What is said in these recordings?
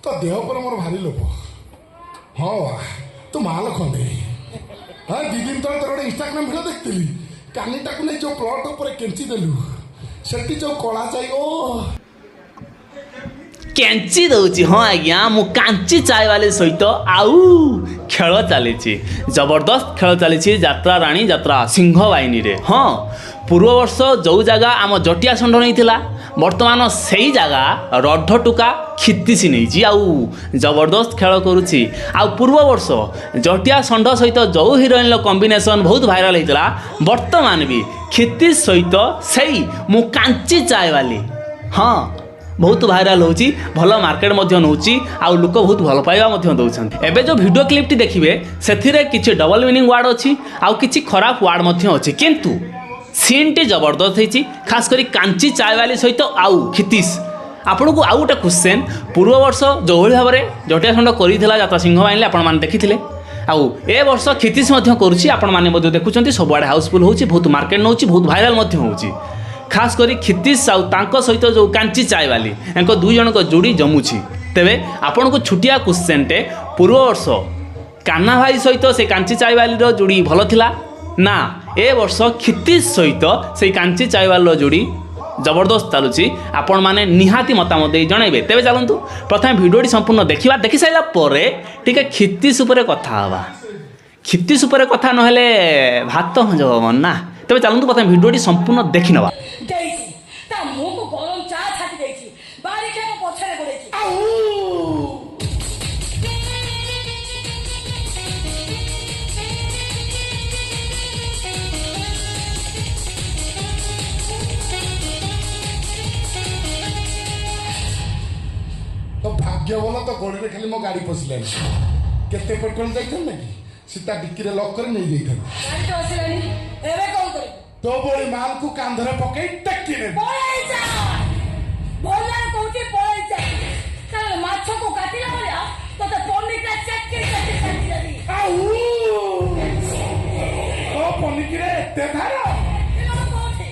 तो देह पर मोर भारी लोभ हाँ वा तू माल खंडे हाँ दी दिन तले तोर गोटे इंस्टाग्राम भिडियो देखी कानीटा को नहीं जो प्लट उपर केंची देलु सेठी जो कला जाई ओ कैंची दौची हाँ आज्ञा मु कांची चाय वाले सहित आउ खेल चली जबरदस्त खेल चली यात्रा राणी यात्रा सिंह बाहिनी रे हाँ पूर्व वर्ष जो जगह आम जटिया षंढ नहीं थिला वर्तमान से जगह रढ़ टुका खितिसी नहीं आउ जबरदस्त खेल करुच्ची आ पूर्व वर्ष जटिया षंढ सहित जो हिरोइन कॉम्बिनेशन बहुत भाइराल होता वर्तमान भी खितिस सहित से मु कांची चाय वाली हाँ बहुत भाइराल होची भल मार्केट मध्य नौची आउ लोक बहुत भल पाइबा मध्य दौछन एबे जो वीडियो क्लिपटी देखिबे सेथिरे किछि डबल मीनिंग वर्ड अछि आउ किछि खराब वर्ड मध्य अछि किंतु सीनटी जबरदस्त होती खास करी कांची चाय वाली सहित आउ खितिस आपन को आउ गोटे क्वेश्चन पूर्व वर्ष जो भाव में जटिया षंढ कर यात्रा सिंह बाहिनी आपण मैंने देखी आउ ए वर्ष खितिस करुच्ची आपण मैंने देखुं सबुआड़े हाउसफुल होची बहुत मार्केट नौ बहुत भाइराल होची खास करी खितिस आउ सहित जो कांची चाय वाली एंक दुई जन जोड़ी जमुची तेबे आपण को छुटिया क्वेश्चनटे पूर्व वर्ष कान्हा भाई सहित से कांची चाय वाली जोड़ी भल थिला ना ए वर्ष खितिस सहित से कांची चाय वाली जोड़ी जबरदस्त चलुची आपण माने निहाती मतामत दे जणाइबे तेबे चलंतु प्रथम वीडियोटी संपूर्ण देखिबा देखि साइला परे टिके खितिस उपरे कथा हवा खितिस उपरे कथा नहेले भात हजब मन ना तेबे चलंतु प्रथम वीडियोटी संपूर्ण देखि नबा ता मुंह को गरम चा छाटी देछि बारी के पछरे गडेछि तो भाग्य भल तो गोड़ी में खाली मो गाड़ी पशिलानी केते पेट्रोल जाइथन ना कि सीता डिक्की रे लॉक कर नहीं जाइथन गाड़ी तो आसिलानी एबे कोन करी तो बोली माल को कांधरे पकई टेक्की रे पळाई जा बोला कोठी पळाई जा काल माछ को काटिला बोला तो पन्नी का चक्की काटी काटी जादी आउ ओ पन्नी रे एते धार एनो कोठी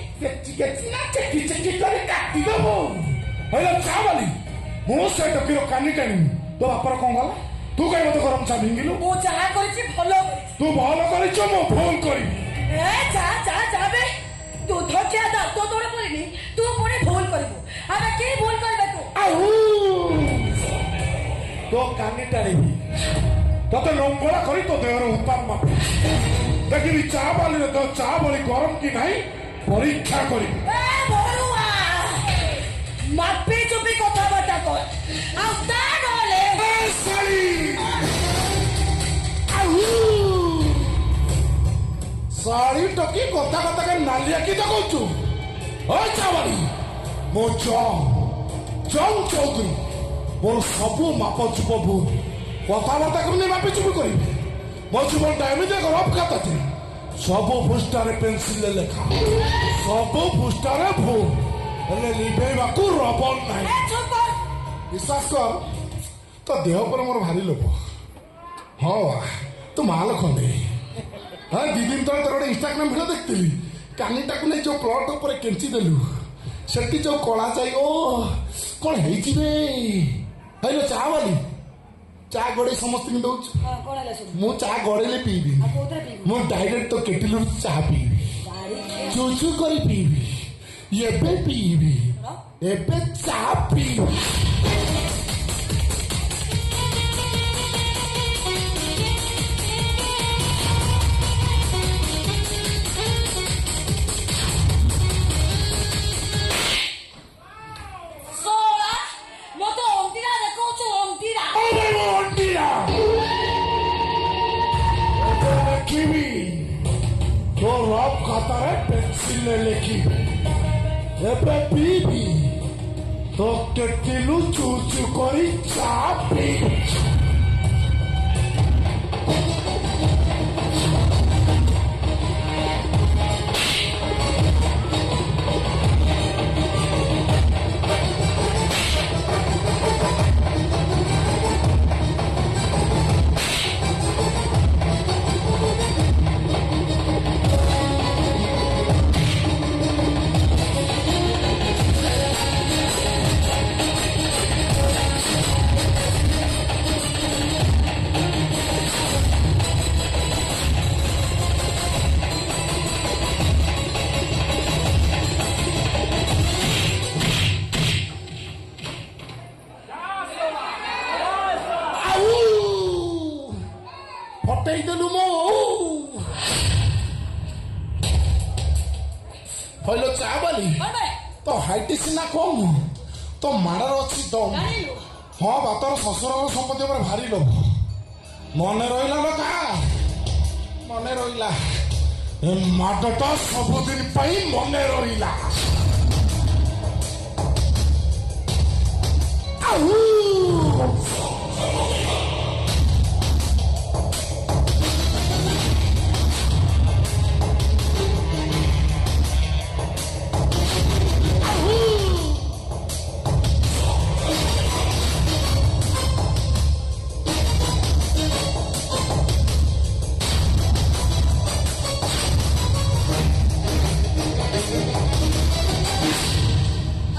केची ना चक्की करे काटी दबो हेलो चावली मो से टकीरो कानी टाणी तो बापर कौन गला तू कहीं मत गरम चा भिंगिलु मो चला करछि भलो तू भलो करिछ मो फोन करी ए जा बे तू धोखिया दा तो तोरे पड़िनी तू पुणे भूल करबो आबे की भूल करबे तू आउ तो कानी टाणी तो लंगड़ा करी तो देहर उताप माप देखि चा बाली रे तो चा बली गरम की नहीं परीक्षा करी ए बरुआ मापी चुपी कथा बाटा कर आ ता गले ए साली आउ साली टकी कथा कथा के नालिया की तो कहचू ओ चावली मो जंग चौधरी मोर सबू माप चुप भूल कथबार्ता करनी मापी चुप करी मो जीवन टाइम दे गरब खाता थे सबू पृष्ठारे पेंसिल लेखा सबू पृष्ठारे भूल हेले लिपेबाकू रबन नाही ए चुप कर विश्वास कर तो देह पर मोर भारी लोभ हाँ वा तू माल खंडे हाँ दी दिन तले तोर गोटे इंस्टाग्राम भिडियो देखी कानीटा को नहीं जो प्लट उपर केंची देलु सेठी जो कला जाई ओ कौन हेइची बे हेलो चा वाली चा गड़े समस्त में दउछ हां कोणाला सुन मु चा गड़ेले पीबी आ कोतरे पी मु डायरेक्ट तो केटिलु चा पीबी गाड़ी चूचू करी पीबी एबे पीबी एबे चा पीबी सोला मतो ओंतीरा देखो छु ओंतीरा अरे वो अंटिया एबे लिखीबी तो रब खाता है पेंसिल ले लिखीबी एबे पीबी तो केटिलु चूचू करी चा पीबी ଚାବାଲି କଣ ତ ହାଇଟ୍ ସିନା କମ୍ ତ ମାଡ଼ର ଅଛି ଦମ୍ ଜାଣିଲୁ ହଁ ବା ତୋର ଶ୍ୱଶୁରଙ୍କ ସମ୍ପତ୍ତି ଉପରେ ଭାରି ଲୋଭ ମନେ ରହିଲା ନା କା ମନେ ରହିଲା ଏ ମାଡ଼ଟା ସବୁଦିନ ପାଇଁ ମନେ ରହିଲା ଆହୁ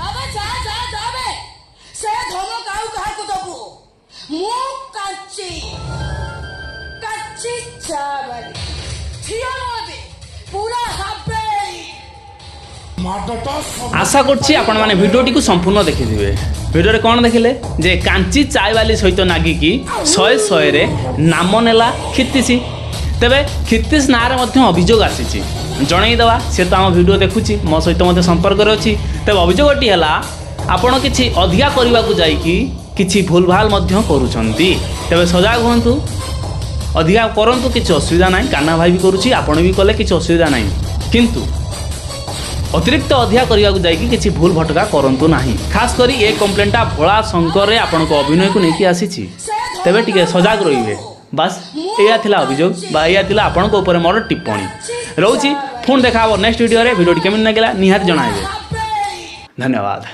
আবে যা যা যাবে সে ধমক ଆଉ କାହାକୁ ଦବୁ ମୁଁ କାଞ୍ଚି ଚାବାଲି ଠିଆ ନବେ ପୁରା ହାବେ ମାଡ଼ଟା ସବୁ আশা করছি আপনার ভিডিওটি সম্পূর্ণ দেখিথিবে ভিডিওরে কোণ দেখিলে যে কাঞ্চি চাইবালি সহিত নাগিকি শহে শহে নাম নেলা খিতিসি তেবে খিতিস নাঁরে মধ্যে অভিযোগ আসিছি জনাইদেবা সে তো আমার ভিডিও দেখুছি মো সহিত মধ্যে সম্পর্করে অছি তেবে অভিযোগটি হল আপন কিছু অধিকা করা যাইকি কিছু ভুলভাল মধ্যে করুছন্তি তেবে সজাগ হুঁতু অধিকা করন্তু কিছু অসুবিধা নাই কান্না ভাই বি করুছি আপন বি কলে কিছু অসুবিধা নাই কিন্তু অতিরিক্ত অধিকা করা যাই কিছু ভুল ভটকা করন্তু না খাস করে এ কমপ্লেনটা ভোলা শঙ্করে আপনার অভিনয়কে নিয়ে আসিছি তেবে টিকে সজাগ রহবে বাস এয়া থিলা অভিযোগ বা এয়া থিলা আপনার উপরে মোর টিপ্পणी রହୁছি পুଣି দেখা হব নেক্সট ভিডিওরে ভিডিওটি কেমন লাগিলা নিহাতি জনাইবে হাবে ধন্যবাদ।